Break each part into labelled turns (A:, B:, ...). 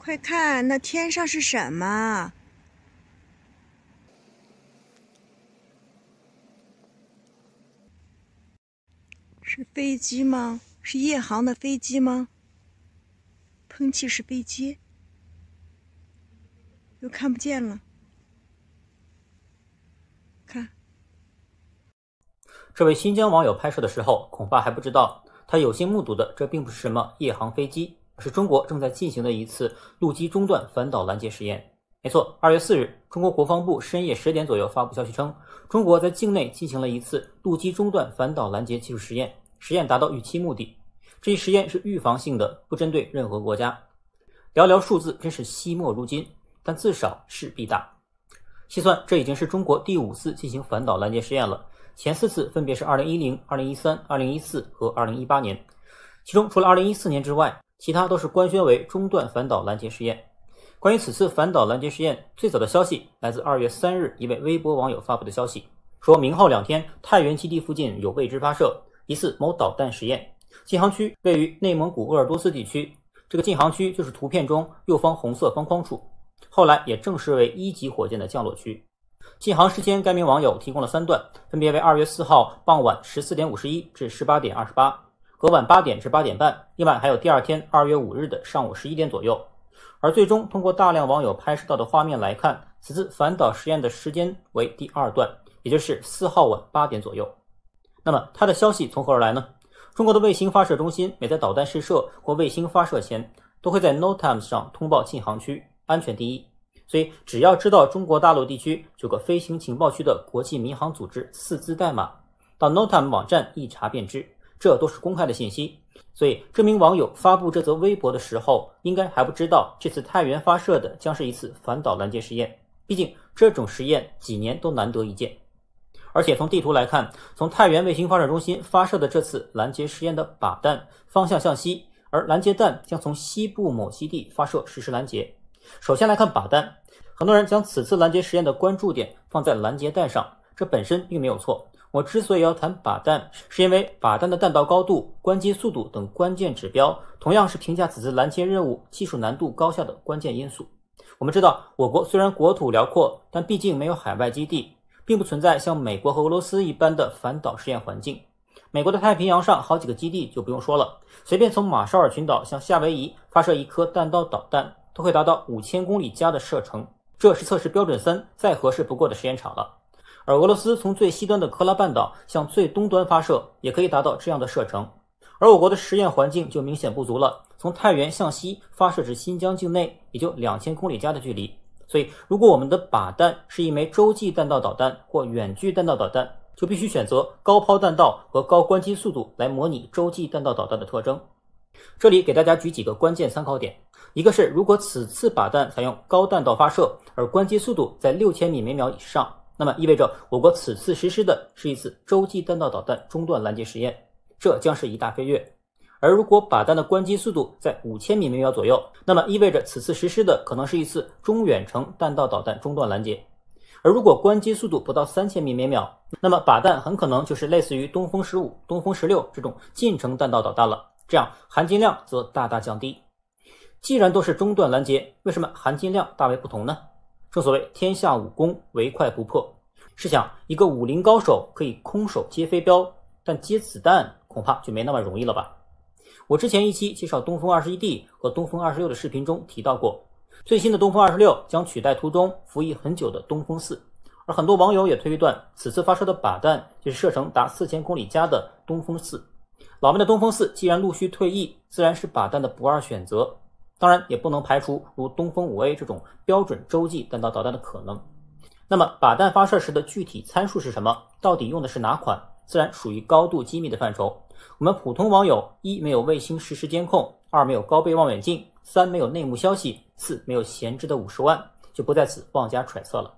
A: 快看，那天上是什么？是飞机吗？是夜航的飞机吗？喷气式飞机？又看不见了。看，
B: 这位新疆网友拍摄的时候，恐怕还不知道，他有幸目睹的这并不是什么夜航飞机，而是中国正在进行的一次陆基中段反导拦截实验。没错，2月4日，中国国防部深夜10点左右发布消息称，中国在境内进行了一次陆基中段反导拦截技术实验，实验达到预期目的。这一实验是预防性的，不针对任何国家。寥寥数字真是惜墨如金，但自少势必大。细算，这已经是中国第5次进行反导拦截实验了，前4次分别是2010、2013、2014和2018年。其中除了2014年之外，其他都是官宣为中段反导拦截实验。关于此次反导拦截实验，最早的消息来自2月3日一位微博网友发布的消息，说明后2天太原基地附近有未知发射，疑似某导弹实验。禁航区位于内蒙古鄂尔多斯地区，这个禁航区就是图片中右方红色方框处，后来也正式为1级火箭的降落区。禁航时间该名网友提供了3段，分别为2月4号傍晚14点51至18点28，和晚8点至8点半，另外还有第二天2月5日的上午11点左右。而最终通过大量网友拍摄到的画面来看，此次反导实验的时间为第2段，也就是4号晚8点左右。那么它的消息从何而来呢？中国的卫星发射中心每在导弹试射或卫星发射前，都会在 NOTAMs 上通报禁航区，安全第一。所以只要知道中国大陆地区有个飞行情报区的国际民航组织4字代码，到 NOTAM 网站一查便知，这都是公开的信息。所以这名网友发布这则微博的时候，应该还不知道这次太原发射的将是一次反导拦截实验，毕竟这种实验几年都难得一见。而且从地图来看，从太原卫星发射中心发射的这次拦截实验的靶弹方向向西，而拦截弹将从西部某基地发射实施拦截。首先来看靶弹，很多人将此次拦截实验的关注点放在拦截弹上，这本身并没有错。我之所以要谈靶弹，是因为靶弹的弹道高度、关机速度等关键指标，同样是评价此次拦截任务技术难度高下的关键因素。我们知道，我国虽然国土辽阔，但毕竟没有海外基地，并不存在像美国和俄罗斯一般的反导试验环境。美国的太平洋上好几个基地就不用说了，随便从马绍尔群岛向夏威夷发射一颗弹道导弹，都会达到5000公里加的射程，这是测试标准3再合适不过的实验场了。而俄罗斯从最西端的科拉半岛向最东端发射，也可以达到这样的射程。而我国的实验环境就明显不足了，从太原向西发射至新疆境内也就2000公里加的距离。所以如果我们的靶弹是一枚洲际弹道导弹或远距弹道导弹，就必须选择高抛弹道和高关机速度来模拟洲际弹道导弹的特征。这里给大家举几个关键参考点，一个是如果此次靶弹采用高弹道发射，而关机速度在6000米每秒以上，那么意味着我国此次实施的是一次洲际弹道导弹中段拦截实验，这将是一大飞跃。而如果靶弹的关机速度在5000米每秒左右，那么意味着此次实施的可能是一次中远程弹道导弹中段拦截。而如果关机速度不到3000米每秒，那么靶弹很可能就是类似于东风15、东风16这种近程弹道导弹了，这样含金量则大大降低。既然都是中段拦截，为什么含金量大为不同呢？正所谓天下武功，唯快不破。试想，一个武林高手可以空手接飞镖，但接子弹恐怕就没那么容易了吧。我之前一期介绍东风21D 和东风26的视频中提到过，最新的东风26将取代途中服役很久的东风4，而很多网友也推断此次发射的靶弹就是射程达4000公里加的东风4。老迈的东风4既然陆续退役，自然是靶弹的不二选择，当然也不能排除如东风5A 这种标准洲际弹道导弹的可能。那么靶弹发射时的具体参数是什么？到底用的是哪款？自然属于高度机密的范畴。我们普通网友1没有卫星实时监控，2没有高倍望远镜，3没有内幕消息，4没有闲置的50万，就不在此妄加揣测了。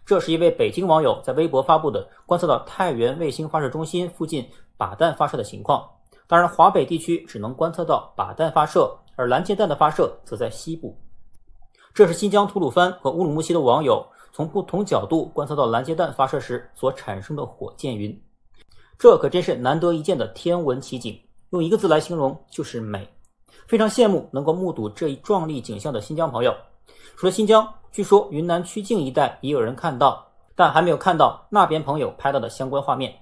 B: 这是一位北京网友在微博发布的观测到太原卫星发射中心附近靶弹发射的情况。当然华北地区只能观测到靶弹发射，而拦截弹的发射则在西部。这是新疆吐鲁番和乌鲁木齐的网友从不同角度观测到拦截弹发射时所产生的火箭云。这可真是难得一见的天文奇景，用一个字来形容就是美。非常羡慕能够目睹这一壮丽景象的新疆朋友。除了新疆，据说云南曲靖一带也有人看到，但还没有看到那边朋友拍到的相关画面。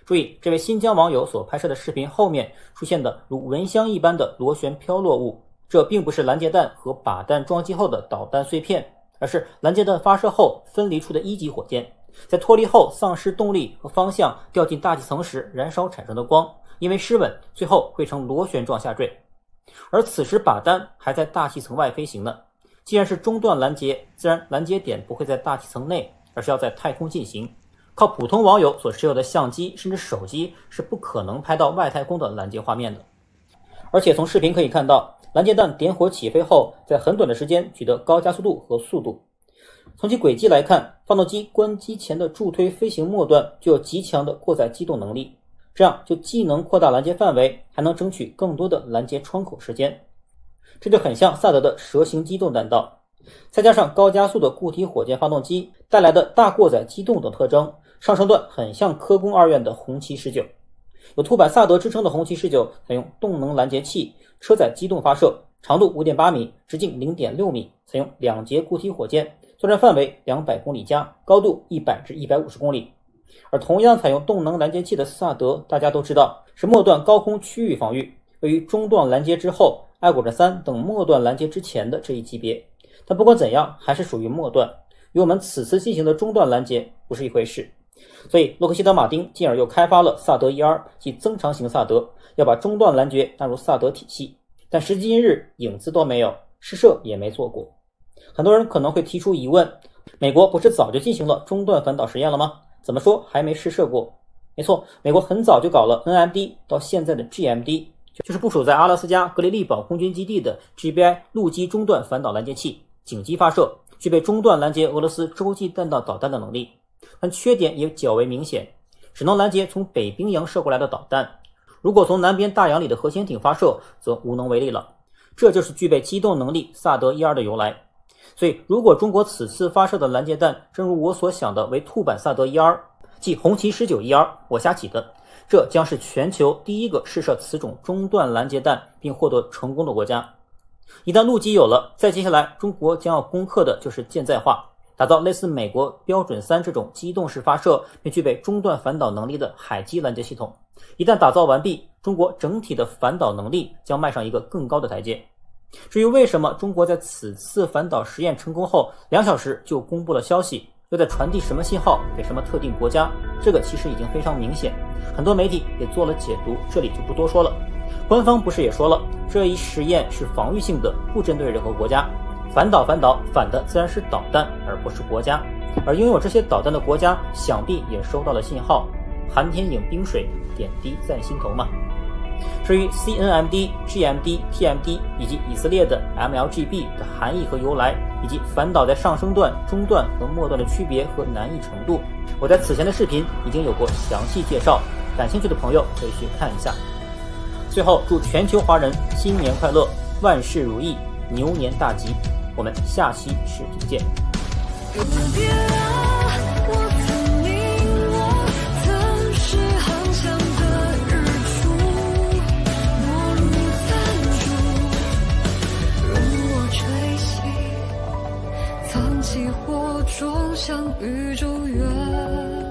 B: 注意，这位新疆网友所拍摄的视频后面出现的如蚊香一般的螺旋飘落物，这并不是拦截弹和靶弹装机后的导弹碎片，而是拦截弹发射后分离出的一级火箭，在脱离后丧失动力和方向掉进大气层时燃烧产生的光，因为失稳，最后会呈螺旋状下坠。而此时靶弹还在大气层外飞行呢。既然是中段拦截，自然拦截点不会在大气层内，而是要在太空进行。靠普通网友所持有的相机甚至手机是不可能拍到外太空的拦截画面的。而且从视频可以看到，拦截弹点火起飞后，在很短的时间取得高加速度和速度。从其轨迹来看，发动机关机前的助推飞行末端就有极强的过载机动能力，这样就既能扩大拦截范围，还能争取更多的拦截窗口时间。这就很像萨德的蛇形机动弹道，再加上高加速的固体火箭发动机带来的大过载机动等特征，上升段很像科工2院的红旗19。有凸版萨德之称的红旗19采用动能拦截器，车载机动发射，长度 5.8 米，直径 0.6 米，采用2节固体火箭，作战范围200公里加，高度100至150公里。而同样采用动能拦截器的萨德，大家都知道是末段高空区域防御，位于中段拦截之后，爱国者3等末段拦截之前的这一级别。但不管怎样，还是属于末段，与我们此次进行的中段拦截不是一回事。所以洛克希德马丁进而又开发了萨德 1R 即增长型萨德，要把中段拦截纳入萨德体系。但时至今日，影子都没有，试射也没做过。很多人可能会提出疑问，美国不是早就进行了中段反导实验了吗？怎么说还没试射过？没错，美国很早就搞了 NMD 到现在的 GMD， 就是部署在阿拉斯加格雷利堡空军基地的 GBI 陆基中段反导拦截器，紧急发射，具备中段拦截俄罗斯洲际弹道导弹的能力。但缺点也较为明显，只能拦截从北冰洋射过来的导弹，如果从南边大洋里的核潜艇发射，则无能为力了。这就是具备机动能力萨德 1R 的由来。所以如果中国此次发射的拦截弹正如我所想的为凸版萨德 1R， 即红旗19 1R， 我瞎起的，这将是全球第一个试射此种中段拦截弹并获得成功的国家。一旦陆基有了，再接下来中国将要攻克的就是舰载化，打造类似美国标准3这种机动式发射并具备中段反导能力的海基拦截系统。一旦打造完毕，中国整体的反导能力将迈上一个更高的台阶。至于为什么中国在此次反导实验成功后2小时就公布了消息，又在传递什么信号给什么特定国家，这个其实已经非常明显，很多媒体也做了解读，这里就不多说了。官方不是也说了，这一实验是防御性的，不针对任何国家，反导反的自然是导弹而不是国家，而拥有这些导弹的国家想必也收到了信号，寒天饮冰水，点滴在心头嘛。至于 CNMD、GMD、TMD 以及以色列的 MLGB 的含义和由来，以及反导在上升段、中段和末段的区别和难易程度，我在此前的视频已经有过详细介绍，感兴趣的朋友可以去看一下。最后祝全球华人新年快乐，万事如意，牛年大吉，我们下期视频见。
C: 起火种向宇宙远